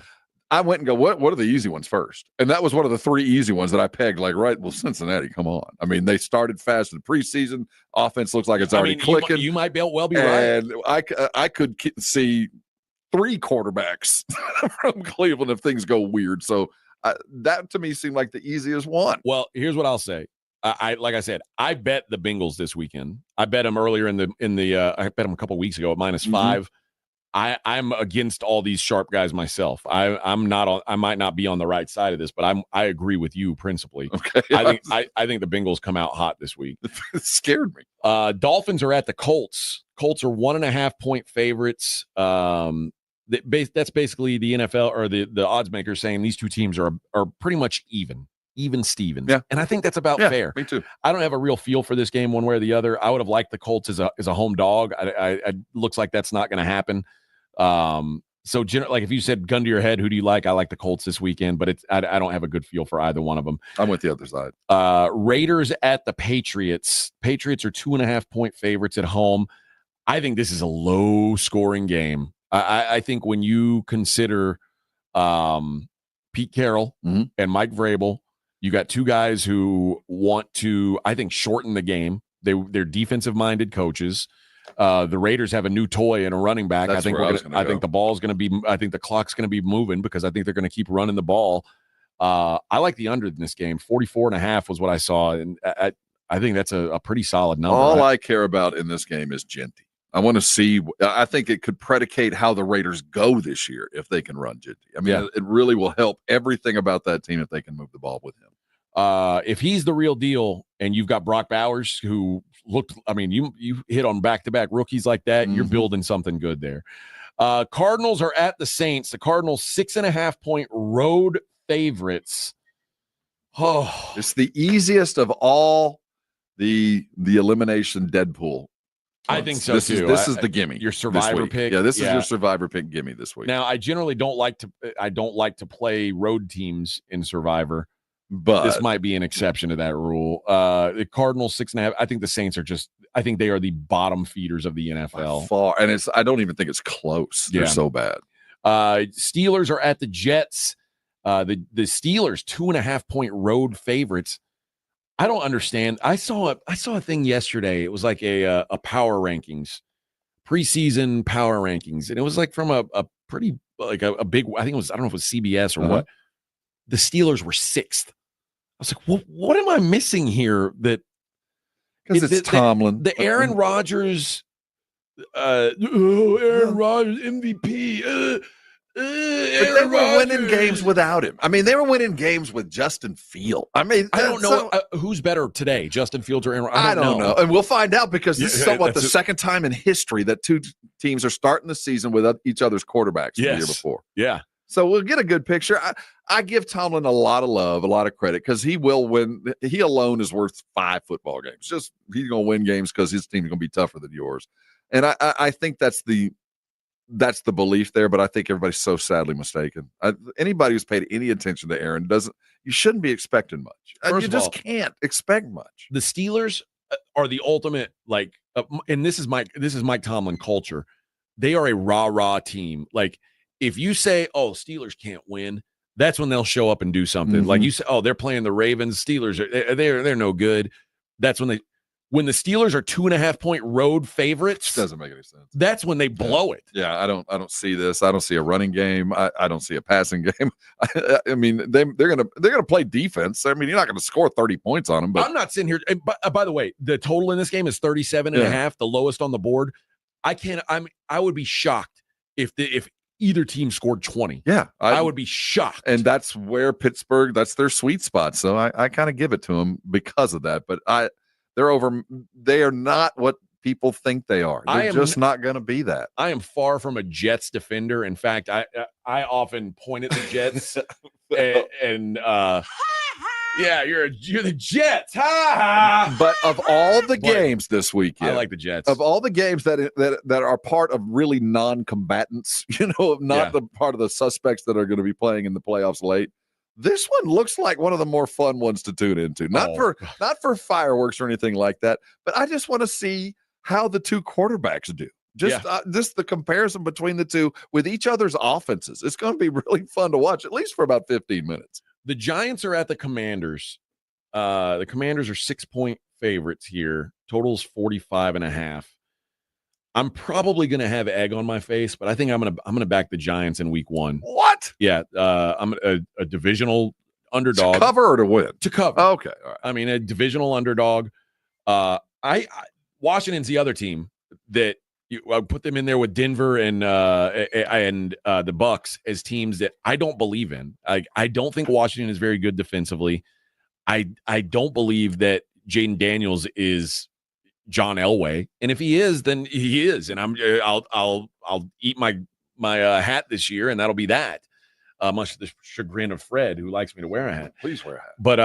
I went and go, what are the easy ones first? And that was one of the 3 easy ones that I pegged. Well, Cincinnati, come on. I mean, they started fast in the preseason. Offense looks like it's already clicking. You might well be right. right. And I could see 3 quarterbacks from Cleveland if things go weird. So that to me seemed like the easiest one. Well, here's what I'll say. Like I said, I bet the Bengals this weekend. I bet them earlier in the I bet them a couple weeks ago at -5. I'm against all these sharp guys myself. I might not be on the right side of this, but I agree with you principally. Okay. I think the Bengals come out hot this week. It scared me. Dolphins are at the Colts. Colts are 1.5-point favorites. That's basically the NFL or the odds makers saying these two teams are pretty much even Stevens. Yeah. And I think that's about fair. Me too. I don't have a real feel for this game one way or the other. I would have liked the Colts as a home dog. It looks like that's not going to happen. So if you said gun to your head, who do you like? I like the Colts this weekend, but I don't have a good feel for either one of them. I'm with the other side. Raiders at the Patriots. Patriots are 2.5-point favorites at home. I think this is a low scoring game. I think when you consider Pete Carroll and Mike Vrabel, you got two guys who want to, I think, shorten the game. They're defensive-minded coaches. The Raiders have a new toy and a running back. I think the ball's going to be. I think the clock's going to be moving because I think they're going to keep running the ball. I like the under in this game. 44.5 was what I saw, and I think that's a pretty solid number. All I care about in this game is Genty. I want to see. I think it could predicate how the Raiders go this year if they can run Genty. I mean, it really will help everything about that team if they can move the ball with him. If he's the real deal, and you've got Brock Bowers, who looked. I mean, you hit on back-to-back rookies like that. You're building something good there. Cardinals are at the Saints. The Cardinals 6.5-point road favorites. Oh, it's the easiest of all the elimination Deadpool. I think so too. This is the gimme. Your survivor pick. Yeah, this is your survivor pick gimme this week. Now, I generally don't like to play road teams in Survivor, but this might be an exception to that rule. The Cardinals 6.5. I think the Saints are I think they are the bottom feeders of the NFL. Far, and I don't even think it's close. They're so bad. Steelers are at the Jets. The Steelers 2.5-point road favorites. I don't understand. I saw a thing yesterday. It was like a power rankings, preseason power rankings, and it was like from a pretty a big. I think it was. I don't know if it was CBS or what. The Steelers were 6th. I was like, what am I missing here? That because it's Tomlin, the Aaron Rodgers, Aaron Rodgers MVP. But they were winning games without him. I mean, they were winning games with Justin Field. I mean, I don't know who's better today, Justin Fields or Aaron. I don't know. And we'll find out because this is the second time in history that two teams are starting the season with each other's quarterbacks from the year before. Yeah. So we'll get a good picture. I give Tomlin a lot of love, a lot of credit, because he will win. He alone is worth 5 football games. Just he's going to win games because his team is going to be tougher than yours. And I think that's the belief there, but I think everybody's so sadly mistaken. Anybody who's paid any attention to Aaron you shouldn't be expecting much. You just can't expect much. The Steelers are the ultimate, and this is Mike Tomlin culture. They are a rah-rah team. Like, if you say, oh, Steelers can't win, that's when they'll show up and do something. Mm-hmm. Like you say, oh, they're playing the Ravens. Steelers, they're no good. That's when when the Steelers are 2.5-point road favorites, doesn't make any sense. That's when they blow it. Yeah, I don't see this. I don't see a running game. I don't see a passing game. I mean, they're gonna play defense. I mean, you're not gonna score 30 points on them. But I'm not sitting here. And by the way, the total in this game is 37.5, the lowest on the board. I would be shocked if either team scored 20. Yeah, I would be shocked. And that's where Pittsburgh, that's their sweet spot. So I kind of give it to them because of that. But they are not what people think they are. They're just not going to be that. I am far from a Jets defender. In fact, I often point at the Jets and yeah, you're the Jets. But of all the games this weekend, I like the Jets. Of all the games that are part of really non-combatants, not the part of the suspects that are going to be playing in the playoffs late, this one looks like one of the more fun ones to tune into. Not for fireworks or anything like that, but I just want to see how the two quarterbacks do. Just the comparison between the two with each other's offenses. It's going to be really fun to watch, at least for about 15 minutes. The Giants are at the Commanders. The Commanders are 6-point favorites here. Total's 45.5. I'm probably going to have egg on my face, but I think I'm going to back the Giants in week 1. What? Yeah, I'm a divisional underdog. To cover or to win? To cover. Okay. All right. I mean, a divisional underdog. Washington's the other team that I put them in there with Denver and the Bucks as teams that I don't believe in. I don't think Washington is very good defensively. I don't believe that Jaden Daniels is John Elway, and if he is, then he is, and I'll eat my hat this year, and that'll be that. Much to the chagrin of Fred, who likes me to wear a hat. Please wear a hat. But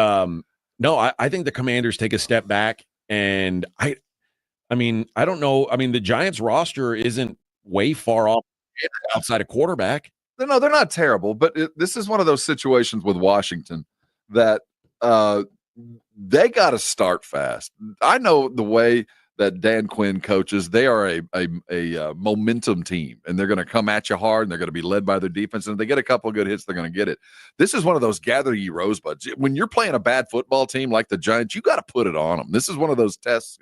no, I think the Commanders take a step back, and I mean, I don't know. I mean, the Giants roster isn't way far off outside of quarterback. No, they're not terrible, but this is one of those situations with Washington that they got to start fast. I know the way that Dan Quinn coaches, they are a momentum team, and they're going to come at you hard, and they're going to be led by their defense. And if they get a couple of good hits, they're going to get it. This is one of those gather ye rosebuds. When you're playing a bad football team like the Giants, you got to put it on them. This is one of those tests.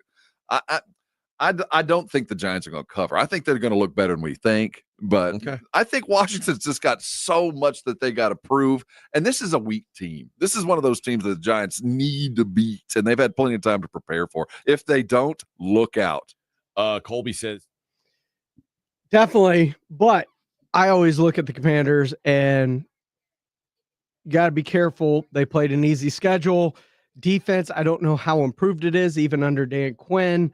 I don't think the Giants are going to cover. I think they're going to look better than we think, but I think Washington's just got so much that they got to prove. And this is a weak team. This is one of those teams that the Giants need to beat, and they've had plenty of time to prepare for. If they don't, look out. Colby says, definitely, but I always look at the Commanders and got to be careful. They played an easy schedule. Defense, I don't know how improved it is, even under Dan Quinn.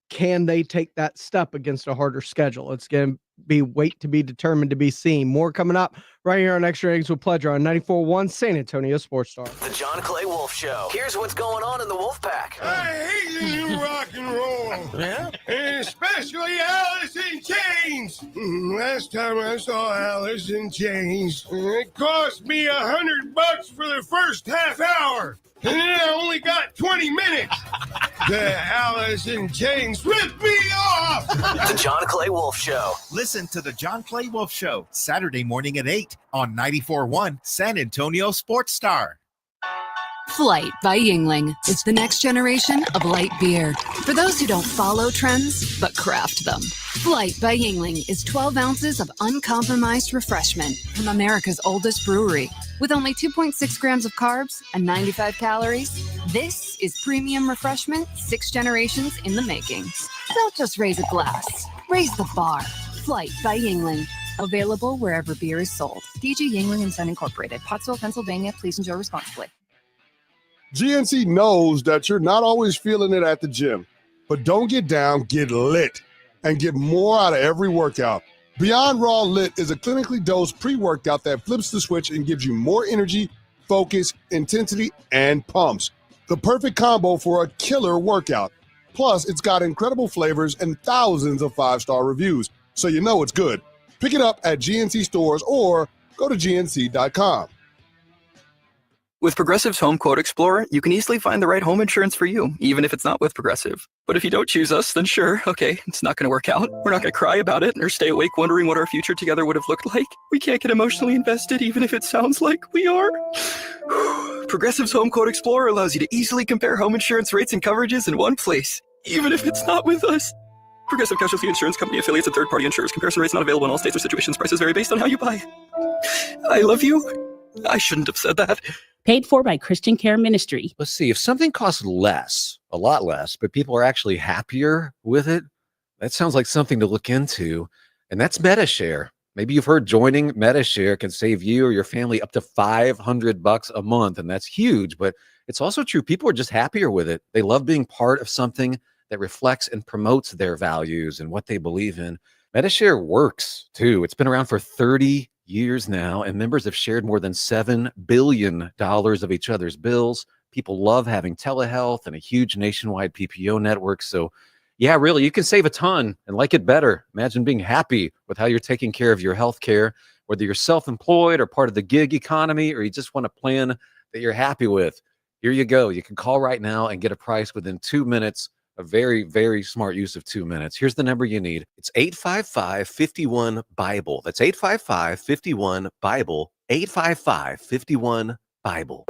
Can they take that step against a harder schedule? It's going to be wait to be determined to be seen. More coming up right here on Extra Innings with Pleasure on 94.1 San Antonio Sports Star. The John Clay Wolf Show. Here's what's going on in the Wolf Pack. I hate the new rock and roll. Yeah? And especially Alice in Chains. Last time I saw Alice in Chains, it cost me $100 for the first half hour. And then I only got 20 minutes. The Alice in Chains ripped me off. The John Clay Wolf Show. Listen to the John Clay Wolf Show Saturday morning at 8 on 94.1 San Antonio Sports Star. Flight by Yingling is the next generation of light beer. For those who don't follow trends, but craft them. Flight by Yingling is 12 ounces of uncompromised refreshment from America's oldest brewery. With only 2.6 grams of carbs and 95 calories, this is premium refreshment 6 generations in the making. Don't just raise a glass, raise the bar. Flight by Yingling. Available wherever beer is sold. DG Yingling & Son Incorporated, Pottsville, Pennsylvania. Please enjoy responsibly. GNC knows that you're not always feeling it at the gym, but don't get down, get lit, and get more out of every workout. Beyond Raw Lit is a clinically dosed pre-workout that flips the switch and gives you more energy, focus, intensity, and pumps. The perfect combo for a killer workout. Plus, it's got incredible flavors and thousands of 5-star reviews, so you know it's good. Pick it up at GNC stores or go to gnc.com. With Progressive's Home Quote Explorer, you can easily find the right home insurance for you, even if it's not with Progressive. But if you don't choose us, then sure, okay, it's not going to work out. We're not going to cry about it or stay awake wondering what our future together would have looked like. We can't get emotionally invested, even if it sounds like we are. Progressive's Home Quote Explorer allows you to easily compare home insurance rates and coverages in one place, even if it's not with us. Progressive Casualty Insurance Company affiliates and third-party insurers. Comparison rates not available in all states or situations. Prices vary based on how you buy. I love you. I shouldn't have said that. Paid for by Christian Care Ministry. Let's see, if something costs less, a lot less, but people are actually happier with it, that sounds like something to look into. And that's MetaShare. Maybe you've heard joining MetaShare can save you or your family up to $500 a month. And that's huge, but it's also true. People are just happier with it. They love being part of something that reflects and promotes their values and what they believe in. MetaShare works too. It's been around for 30 years now, and members have shared more than $7 billion of each other's bills. People love having telehealth and a huge nationwide PPO network. So yeah, really, you can save a ton and like it better. Imagine being happy with how you're taking care of your health care, whether you're self-employed or part of the gig economy, or you just want a plan that you're happy with. Here you go. You can call right now and get a price within 2 minutes. A very, very smart use of 2 minutes. Here's the number you need. It's 855-51-BIBLE. That's 855-51-BIBLE. 855-51-BIBLE.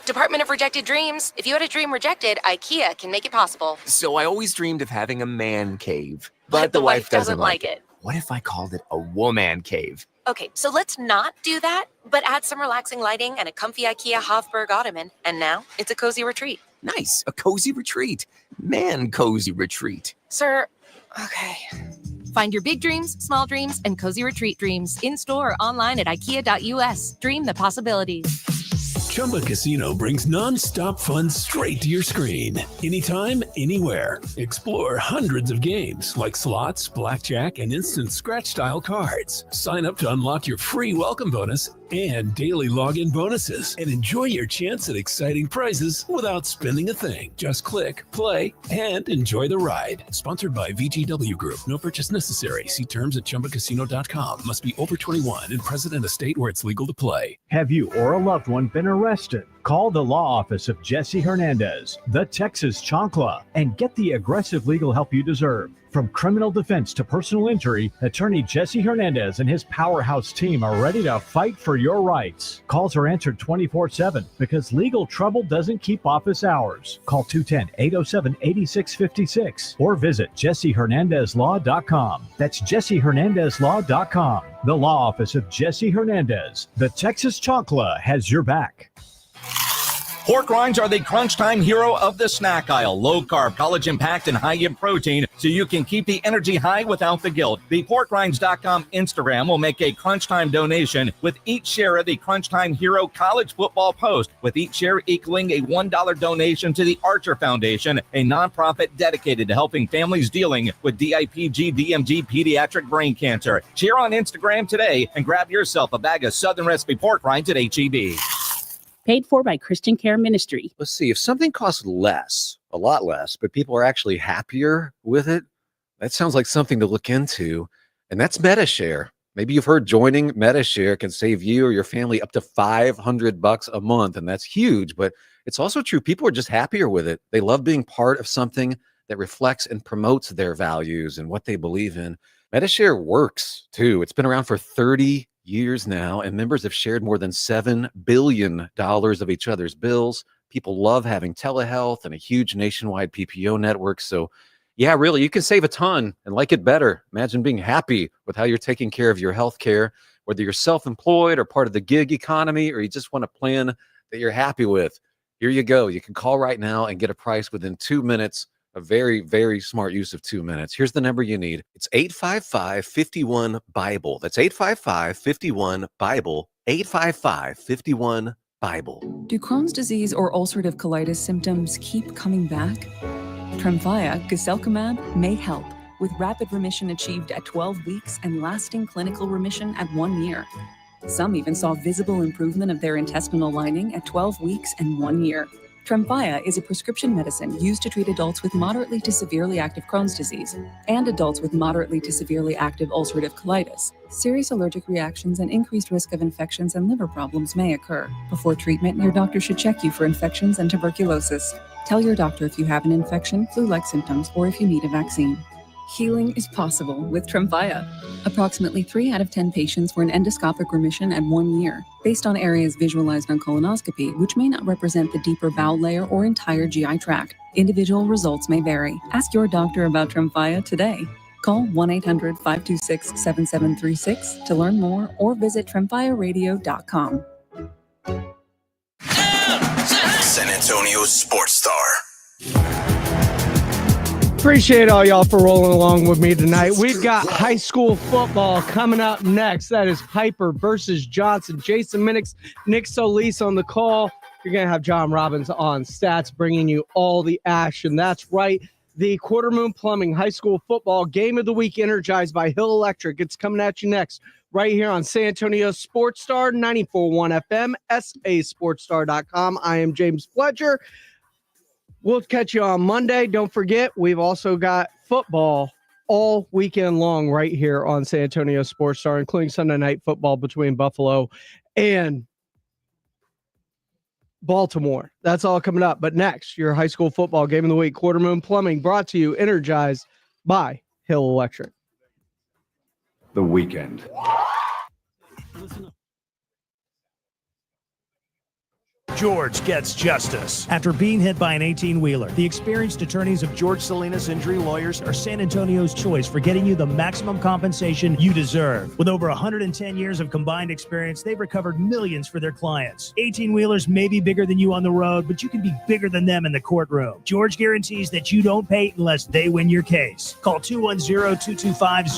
Department of Rejected Dreams. If you had a dream rejected, IKEA can make it possible. So I always dreamed of having a man cave, but the wife doesn't like it. What if I called it a woman cave? Okay, so let's not do that, but add some relaxing lighting and a comfy IKEA Hofburg ottoman, and now it's a cozy retreat. Nice, a cozy retreat. Man cozy retreat. Sir, okay. Find your big dreams, small dreams, and cozy retreat dreams in-store or online at IKEA.us. Dream the possibilities. Chumba Casino brings non-stop fun straight to your screen. Anytime, anywhere. Explore hundreds of games like slots, blackjack, and instant scratch-style cards. Sign up to unlock your free welcome bonus and daily login bonuses, and enjoy your chance at exciting prizes without spending a thing. Just click, play, and enjoy the ride. Sponsored by VGW Group. No purchase necessary. See terms at ChumbaCasino.com. Must be over 21 and present in a state where it's legal to play. Have you or a loved one been arrested? Call the law office of Jesse Hernandez, the Texas Chancla, and get the aggressive legal help you deserve. From criminal defense to personal injury, attorney Jesse Hernandez and his powerhouse team are ready to fight for your rights. Calls are answered 24/7 because legal trouble doesn't keep office hours. Call 210-807-8656 or visit JesseHernandezLaw.com. That's JesseHernandezLaw.com. The law office of Jesse Hernandez, the Texas Chancla, has your back. Pork rinds are the crunch time hero of the snack aisle. Low carb, collagen packed, and high in protein, so you can keep the energy high without the guilt. The porkrinds.com Instagram will make a crunch time donation with each share of the Crunch Time Hero College Football Post, with each share equaling a $1 donation to the Archer Foundation, a nonprofit dedicated to helping families dealing with DIPG, DMG, pediatric brain cancer. Share on Instagram today and grab yourself a bag of Southern Recipe pork rinds at HEB. Paid for by Christian Care Ministry. Let's see, if something costs less, a lot less, but people are actually happier with it, that sounds like something to look into. And that's MetaShare. Maybe you've heard joining MetaShare can save you or your family up to $500 a month. And that's huge, but it's also true. People are just happier with it. They love being part of something that reflects and promotes their values and what they believe in. MetaShare works too. It's been around for 30 years now, and members have shared more than $7 billion of each other's bills. People love having telehealth and a huge nationwide PPO network. So yeah, really, you can save a ton and like it better. Imagine being happy with how you're taking care of your health care, whether you're self-employed or part of the gig economy, or you just want a plan that you're happy with. Here you go. You can call right now and get a price within 2 minutes. A very, very smart use of 2 minutes. Here's the number you need. It's 855-51-BIBLE. That's 855-51-BIBLE. 855-51-BIBLE. Do Crohn's disease or ulcerative colitis symptoms keep coming back? Tremfya, guselkumab, may help, with rapid remission achieved at 12 weeks and lasting clinical remission at 1 year. Some even saw visible improvement of their intestinal lining at 12 weeks and 1 year. Tremfya is a prescription medicine used to treat adults with moderately to severely active Crohn's disease and adults with moderately to severely active ulcerative colitis. Serious allergic reactions and increased risk of infections and liver problems may occur. Before treatment, your doctor should check you for infections and tuberculosis. Tell your doctor if you have an infection, flu-like symptoms, or if you need a vaccine. Healing is possible with Tremfya. Approximately 3 out of 10 patients were in endoscopic remission at 1 year, based on areas visualized on colonoscopy, which may not represent the deeper bowel layer or entire GI tract. Individual results may vary. Ask your doctor about Tremfya today. Call 1-800-526-7736 to learn more or visit tremfyaradio.com. San Antonio Sports Star. Appreciate all y'all for rolling along with me tonight. We've got high school football coming up next. That is Piper versus Johnson. Jason Minix, Nick Solis on the call. You're going to have John Robbins on stats, bringing you all the action. That's right. The Quarter Moon Plumbing High School Football Game of the Week, energized by Hill Electric. It's coming at you next, right here on San Antonio Sports Star, 94.1 FM, sasportstar.com. I am James Fletcher. We'll catch you on Monday. Don't forget, we've also got football all weekend long right here on San Antonio Sports Star, including Sunday night football between Buffalo and Baltimore. That's all coming up. But next, your high school football game of the week, Quarter Moon Plumbing, brought to you, energized by Hill Electric. The weekend. George gets justice. After being hit by an 18-wheeler, the experienced attorneys of George Salinas Injury Lawyers are San Antonio's choice for getting you the maximum compensation you deserve. With over 110 years of combined experience, they've recovered millions for their clients. 18-wheelers may be bigger than you on the road, but you can be bigger than them in the courtroom. George guarantees that you don't pay unless they win your case. Call 210-225